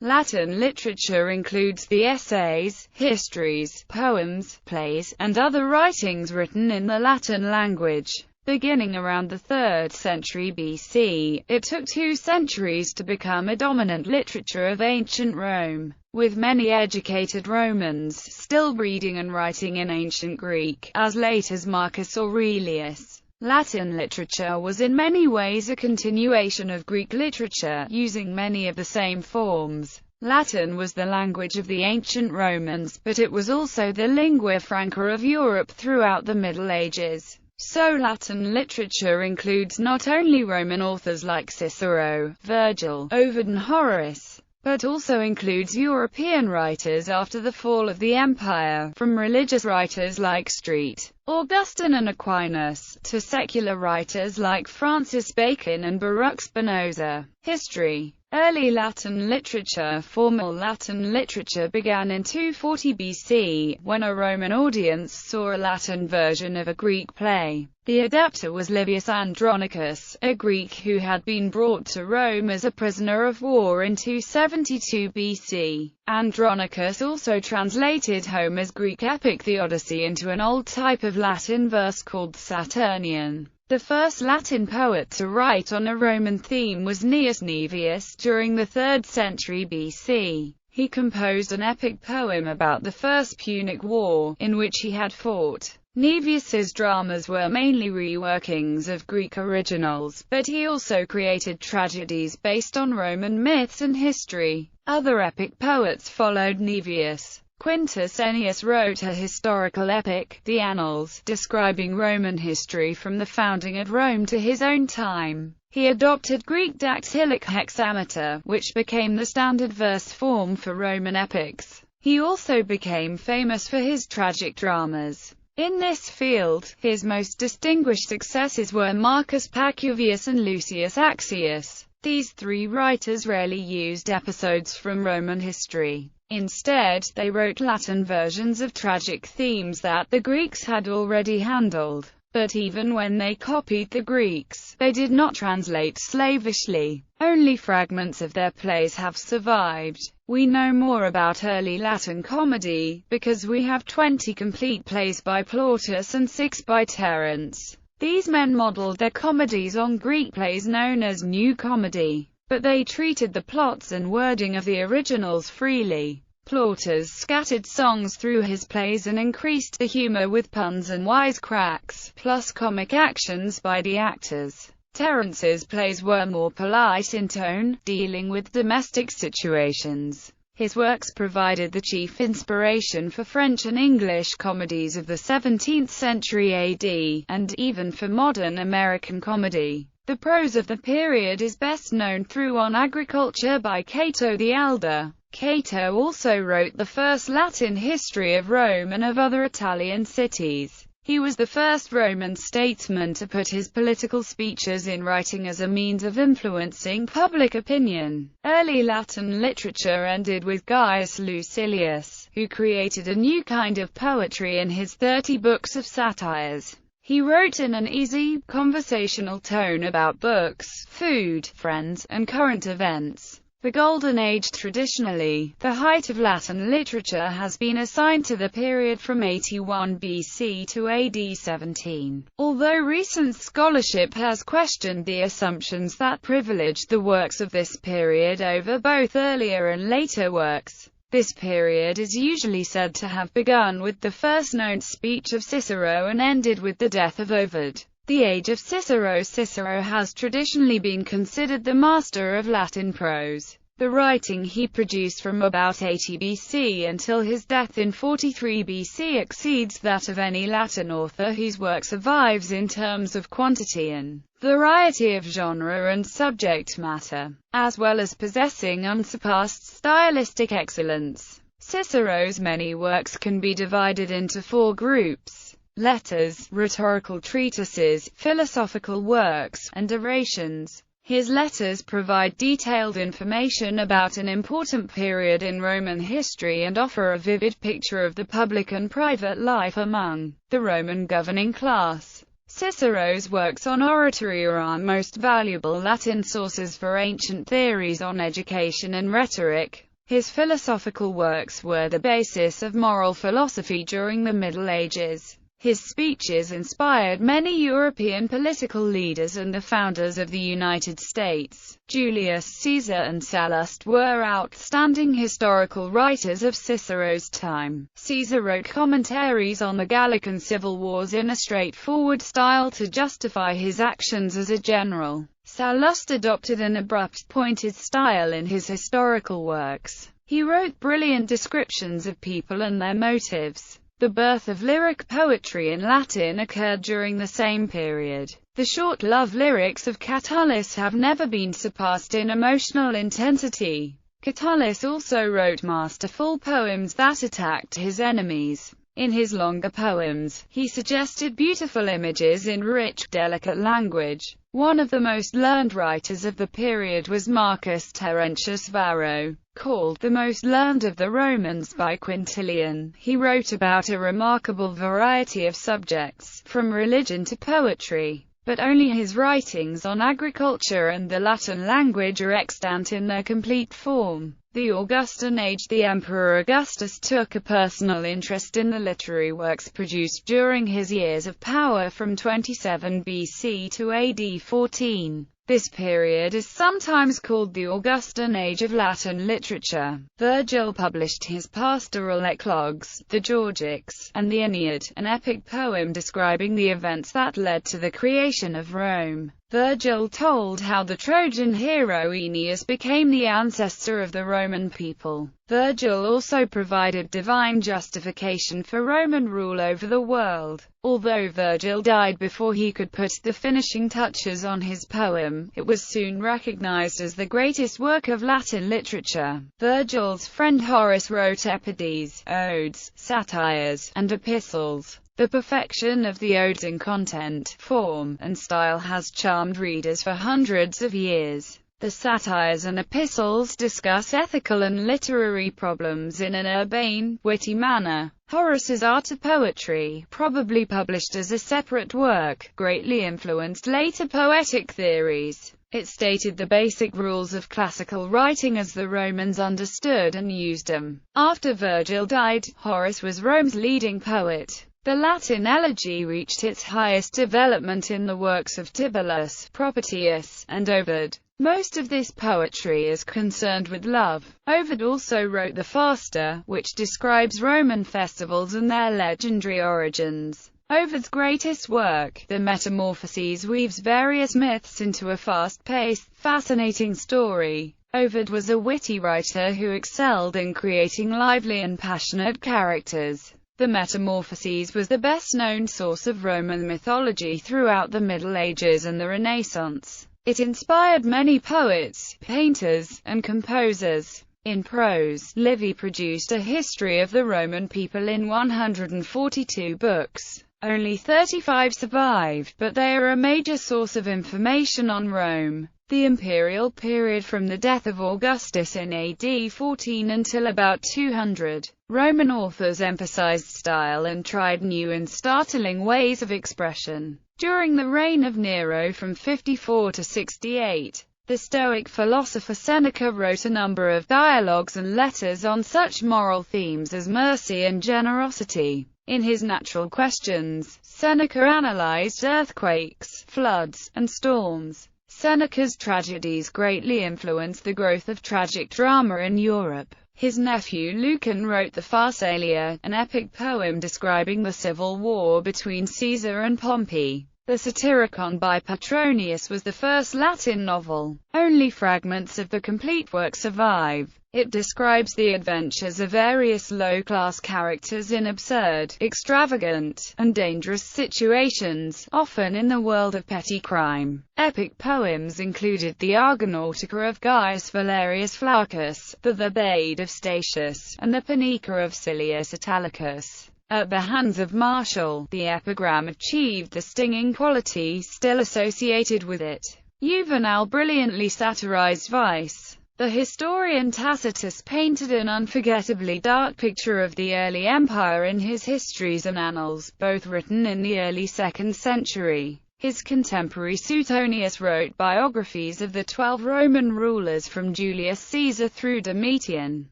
Latin literature includes the essays, histories, poems, plays, and other writings written in the Latin language. Beginning around the 3rd century BC, it took 2 centuries to become a dominant literature of ancient Rome, with many educated Romans still reading and writing in ancient Greek, as late as Marcus Aurelius. Latin literature was in many ways a continuation of Greek literature, using many of the same forms. Latin was the language of the ancient Romans, but it was also the lingua franca of Europe throughout the Middle Ages. So Latin literature includes not only Roman authors like Cicero, Virgil, Ovid and Horace, but also includes European writers after the fall of the empire, from religious writers like St. Augustine and Aquinas, to secular writers like Francis Bacon and Baruch Spinoza. History. Early Latin literature. Formal Latin literature began in 240 BC, when a Roman audience saw a Latin version of a Greek play. The adapter was Livius Andronicus, a Greek who had been brought to Rome as a prisoner of war in 272 BC. Andronicus also translated Homer's Greek epic The Odyssey into an old type of Latin verse called Saturnian. The first Latin poet to write on a Roman theme was Gnaeus Naevius during the 3rd century BC. He composed an epic poem about the First Punic War, in which he had fought. Naevius's dramas were mainly reworkings of Greek originals, but he also created tragedies based on Roman myths and history. Other epic poets followed Naevius. Quintus Ennius wrote a historical epic, the Annals, describing Roman history from the founding of Rome to his own time. He adopted Greek dactylic hexameter, which became the standard verse form for Roman epics. He also became famous for his tragic dramas. In this field, his most distinguished successes were Marcus Pacuvius and Lucius Accius. These 3 writers rarely used episodes from Roman history. Instead, they wrote Latin versions of tragic themes that the Greeks had already handled. But even when they copied the Greeks, they did not translate slavishly. Only fragments of their plays have survived. We know more about early Latin comedy, because we have 20 complete plays by Plautus and 6 by Terence. These men modeled their comedies on Greek plays known as New Comedy, but they treated the plots and wording of the originals freely. Plautus scattered songs through his plays and increased the humor with puns and wisecracks, plus comic actions by the actors. Terence's plays were more polite in tone, dealing with domestic situations. His works provided the chief inspiration for French and English comedies of the 17th century AD, and even for modern American comedy. The prose of the period is best known through On Agriculture by Cato the Elder. Cato also wrote the first Latin history of Rome and of other Italian cities. He was the first Roman statesman to put his political speeches in writing as a means of influencing public opinion. Early Latin literature ended with Gaius Lucilius, who created a new kind of poetry in his 30 books of satires. He wrote in an easy, conversational tone about books, food, friends, and current events. The Golden Age. Traditionally, the height of Latin literature has been assigned to the period from 81 BC to AD 17. Although recent scholarship has questioned the assumptions that privileged the works of this period over both earlier and later works, this period is usually said to have begun with the first known speech of Cicero and ended with the death of Ovid. The age of Cicero. Cicero has traditionally been considered the master of Latin prose. The writing he produced from about 80 BC until his death in 43 BC exceeds that of any Latin author whose work survives in terms of quantity and variety of genre and subject matter, as well as possessing unsurpassed stylistic excellence. Cicero's many works can be divided into 4 groups: letters, rhetorical treatises, philosophical works, and orations. His letters provide detailed information about an important period in Roman history and offer a vivid picture of the public and private life among the Roman governing class. Cicero's works on oratory are our most valuable Latin sources for ancient theories on education and rhetoric. His philosophical works were the basis of moral philosophy during the Middle Ages. His speeches inspired many European political leaders and the founders of the United States. Julius Caesar and Sallust were outstanding historical writers of Cicero's time. Caesar wrote commentaries on the Gallican civil wars in a straightforward style to justify his actions as a general. Sallust adopted an abrupt, pointed style in his historical works. He wrote brilliant descriptions of people and their motives. The birth of lyric poetry in Latin occurred during the same period. The short love lyrics of Catullus have never been surpassed in emotional intensity. Catullus also wrote masterful poems that attacked his enemies. In his longer poems, he suggested beautiful images in rich, delicate language. One of the most learned writers of the period was Marcus Terentius Varro, called the most learned of the Romans by Quintilian. He wrote about a remarkable variety of subjects, from religion to poetry, but only his writings on agriculture and the Latin language are extant in their complete form. The Augustan Age. The Emperor Augustus took a personal interest in the literary works produced during his years of power from 27 BC to AD 14. This period is sometimes called the Augustan Age of Latin literature. Virgil published his pastoral eclogues, the Georgics, and the Aeneid, an epic poem describing the events that led to the creation of Rome. Virgil told how the Trojan hero Aeneas became the ancestor of the Roman people. Virgil also provided divine justification for Roman rule over the world. Although Virgil died before he could put the finishing touches on his poem, it was soon recognized as the greatest work of Latin literature. Virgil's friend Horace wrote epidies, odes, satires, and epistles. The perfection of the odes in content, form, and style has charmed readers for hundreds of years. The satires and epistles discuss ethical and literary problems in an urbane, witty manner. Horace's Art of Poetry, probably published as a separate work, greatly influenced later poetic theories. It stated the basic rules of classical writing as the Romans understood and used them. After Virgil died, Horace was Rome's leading poet. The Latin elegy reached its highest development in the works of Tibullus, Propertius, and Ovid. Most of this poetry is concerned with love. Ovid also wrote the Fasta, which describes Roman festivals and their legendary origins. Ovid's greatest work, the Metamorphoses, weaves various myths into a fast-paced, fascinating story. Ovid was a witty writer who excelled in creating lively and passionate characters. The Metamorphoses was the best-known source of Roman mythology throughout the Middle Ages and the Renaissance. It inspired many poets, painters, and composers. In prose, Livy produced a history of the Roman people in 142 books. Only 35 survived, but they are a major source of information on Rome. The imperial period from the death of Augustus in AD 14 until about 200. Roman authors emphasized style and tried new and startling ways of expression. During the reign of Nero from 54 to 68, the Stoic philosopher Seneca wrote a number of dialogues and letters on such moral themes as mercy and generosity. In his Natural Questions, Seneca analyzed earthquakes, floods, and storms. Seneca's tragedies greatly influenced the growth of tragic drama in Europe. His nephew Lucan wrote the Pharsalia, an epic poem describing the civil war between Caesar and Pompey. The Satyricon by Petronius was the first Latin novel. Only fragments of the complete work survive. It describes the adventures of various low-class characters in absurd, extravagant, and dangerous situations, often in the world of petty crime. Epic poems included the Argonautica of Gaius Valerius Flaccus, the Thebaid of Statius, and the Punica of Silius Italicus. At the hands of Martial, the epigram achieved the stinging quality still associated with it. Juvenal brilliantly satirized vice. The historian Tacitus painted an unforgettably dark picture of the early empire in his Histories and Annals, both written in the early 2nd century. His contemporary Suetonius wrote biographies of the 12 Roman rulers from Julius Caesar through Domitian.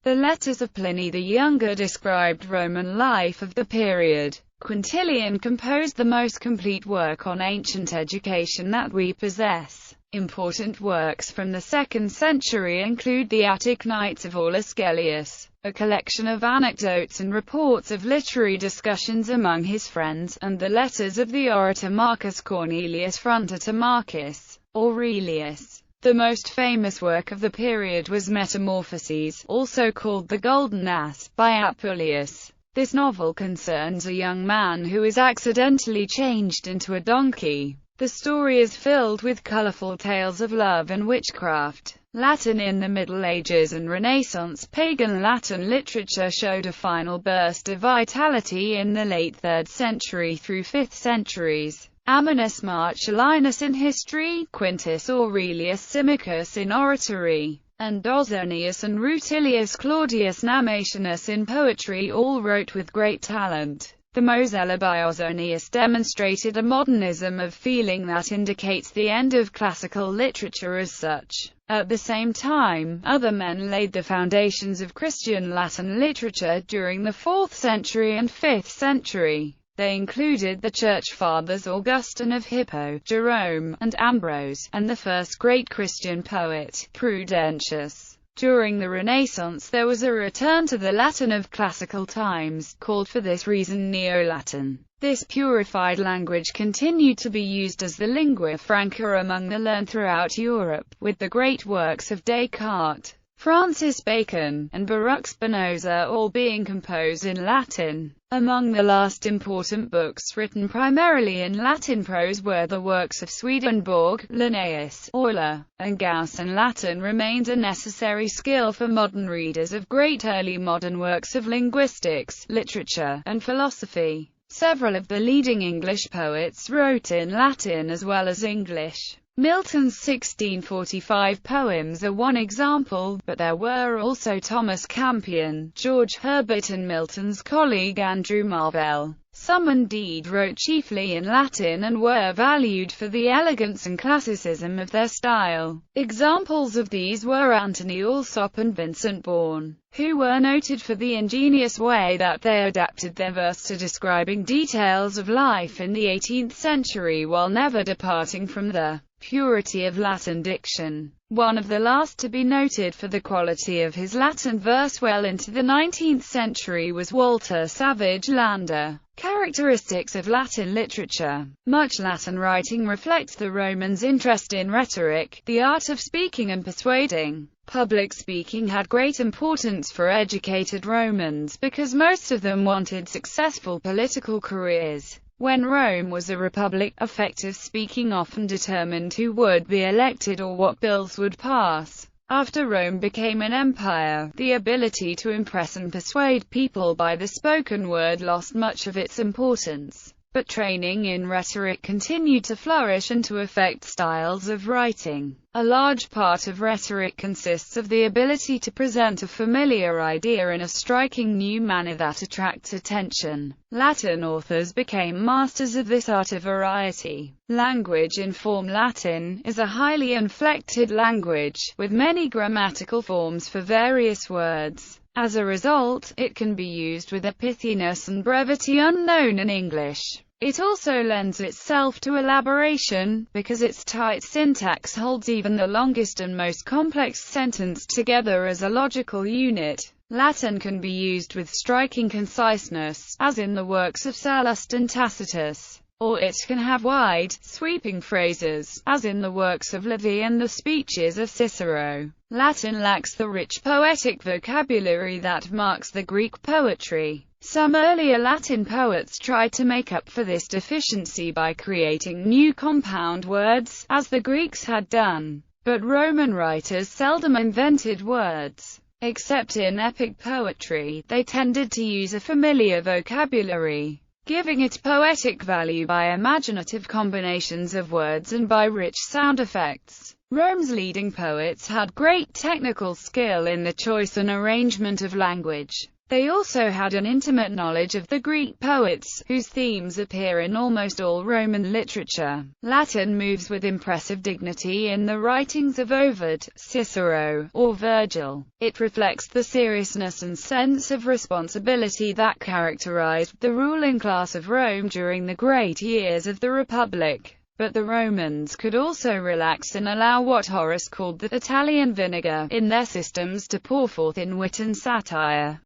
The letters of Pliny the Younger described Roman life of the period. Quintilian composed the most complete work on ancient education that we possess. Important works from the 2nd century include the Attic Nights of Aulus Gellius, a collection of anecdotes and reports of literary discussions among his friends, and the letters of the orator Marcus Cornelius Fronta to Marcus Aurelius. The most famous work of the period was Metamorphoses, also called The Golden Ass, by Apuleius. This novel concerns a young man who is accidentally changed into a donkey. The story is filled with colorful tales of love and witchcraft. Latin in the Middle Ages and Renaissance. Pagan Latin literature showed a final burst of vitality in the late 3rd century through 5th centuries. Ammianus Marcellinus in history, Quintus Aurelius Symmachus in oratory, and Ausonius and Rutilius Claudius Nammatianus in poetry all wrote with great talent. The Mosella by Ausonius demonstrated a modernism of feeling that indicates the end of classical literature as such. At the same time, other men laid the foundations of Christian Latin literature during the 4th century and 5th century. They included the Church Fathers Augustin of Hippo, Jerome, and Ambrose, and the first great Christian poet, Prudentius. During the Renaissance there was a return to the Latin of classical times, called for this reason Neo-Latin. This purified language continued to be used as the lingua franca among the learned throughout Europe, with the great works of Descartes, Francis Bacon, and Baruch Spinoza all being composed in Latin. Among the last important books written primarily in Latin prose were the works of Swedenborg, Linnaeus, Euler, and Gauss, and Latin remains a necessary skill for modern readers of great early modern works of linguistics, literature, and philosophy. Several of the leading English poets wrote in Latin as well as English. Milton's 1645 poems are one example, but there were also Thomas Campion, George Herbert and Milton's colleague Andrew Marvell. Some indeed wrote chiefly in Latin and were valued for the elegance and classicism of their style. Examples of these were Anthony Alsop and Vincent Bourne, who were noted for the ingenious way that they adapted their verse to describing details of life in the 18th century while never departing from the purity of Latin diction. One of the last to be noted for the quality of his Latin verse well into the 19th century was Walter Savage Landor. Characteristics of Latin literature. Much Latin writing reflects the Romans' interest in rhetoric, the art of speaking and persuading. Public speaking had great importance for educated Romans because most of them wanted successful political careers. When Rome was a republic, effective speaking often determined who would be elected or what bills would pass. After Rome became an empire, the ability to impress and persuade people by the spoken word lost much of its importance. But training in rhetoric continued to flourish and to affect styles of writing. A large part of rhetoric consists of the ability to present a familiar idea in a striking new manner that attracts attention. Latin authors became masters of this art of variety. Language in form. Latin is a highly inflected language, with many grammatical forms for various words. As a result, it can be used with a pithiness and brevity unknown in English. It also lends itself to elaboration, because its tight syntax holds even the longest and most complex sentence together as a logical unit. Latin can be used with striking conciseness, as in the works of Sallust and Tacitus, or it can have wide, sweeping phrases, as in the works of Livy and the speeches of Cicero. Latin lacks the rich poetic vocabulary that marks the Greek poetry. Some earlier Latin poets tried to make up for this deficiency by creating new compound words, as the Greeks had done. But Roman writers seldom invented words. Except in epic poetry, they tended to use a familiar vocabulary, giving it poetic value by imaginative combinations of words and by rich sound effects. Rome's leading poets had great technical skill in the choice and arrangement of language. They also had an intimate knowledge of the Greek poets, whose themes appear in almost all Roman literature. Latin moves with impressive dignity in the writings of Ovid, Cicero, or Virgil. It reflects the seriousness and sense of responsibility that characterized the ruling class of Rome during the great years of the Republic. But the Romans could also relax and allow what Horace called the Italian vinegar in their systems to pour forth in wit and satire.